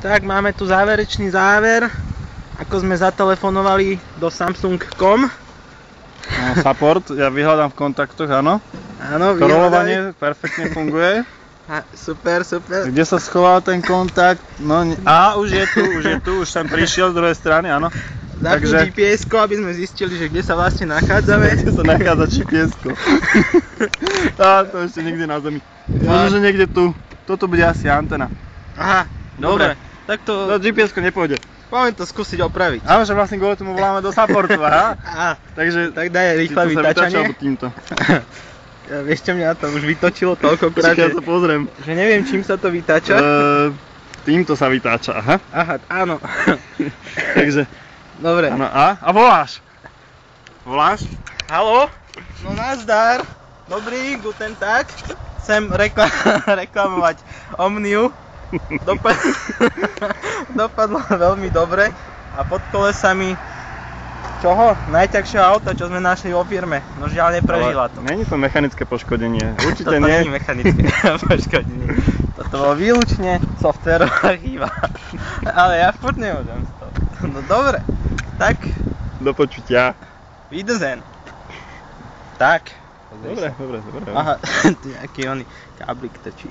Tak, máme tu záverečný záver, ako sme zatelefonovali do Samsung.com. No, support, ja vyhľadám v kontaktoch, áno. Áno, Scrollovanie perfektne funguje. Super, super. Kde sa schoval ten kontakt? No, už je tu, už som prišiel z druhej strany, áno. Takže GPS-ko, aby sme zistili, že kde sa vlastne nachádzame. Kde sa nachádza GPS-ko. To ešte nikdy na zemi. Možno, že niekde tu. Toto bude asi antena. Aha, dobre. Tak to... No, GPS-ko nepôjde. Poďme to skúsiť opraviť. Áno, že vlastne kvôli tomu voláme do supportu, aha. Takže... Tak daj rýchle vytačanie. Týmto. Ja, vieš čo, mňa to už vytočilo toľkokrát, ja sa pozriem. Že neviem, čím sa to vytáča. Týmto sa vytáča, aha. Aha, áno. Takže... Dobre. Áno, a voláš. Voláš? Haló? No nazdar. Dobrý, guten tag. Chcem reklamovať Omniu. Dopadlo veľmi dobre. A pod kolesami čoho? Najťažšieho auta, čo sme našli vo firme. No žiaľ, neprežila to. Není to mechanické poškodenie. Určite nie. nie. Toto nie je mechanické poškodenie. Toto bolo výlučne softwarová chyba. Ale ja furt nemôžem z toho. No dobre. Tak. Do počutia. Wiedersehen. Tak. Dobre. Aha, tu nejaký oný káblik trčí.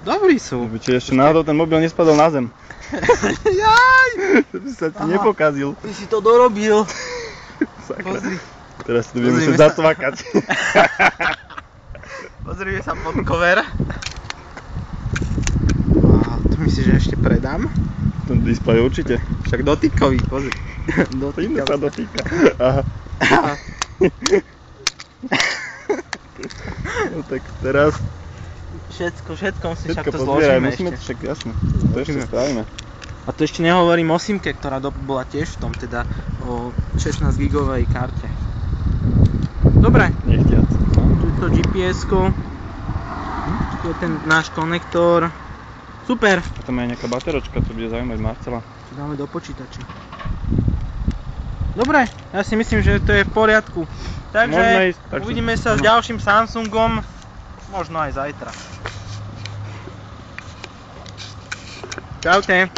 Dobrí sú. Či ešte náhodou ten mobil nespadol na zem. Jaj! Aby sa ti nepokazil. Ty si to dorobil. Sakra. Pozri. Teraz si to budeme musieť zacvakať. Pozrime sa pod cover. To myslíš, že ešte predám? Ten displej určite. Však dotykový, pozri. Iné sa dotýka. Aha. No tak teraz... Všetkom si však to pozbieraj, zložíme musíme ešte. To však jasne. To ešte spravíme. A to ešte nehovorím o simke, ktorá bola tiež v tom, teda o 16 gigovej karte. Dobre. Nechtiac. Tu je to GPS-ko. Tu je ten náš konektor. Super. A tam je nejaká bateročka, to bude zaujímať Marcela. To dáme do počítača. Dobre, ja si myslím, že to je v poriadku. Takže uvidíme sa s ďalším Samsungom, možno aj zajtra. Čaute.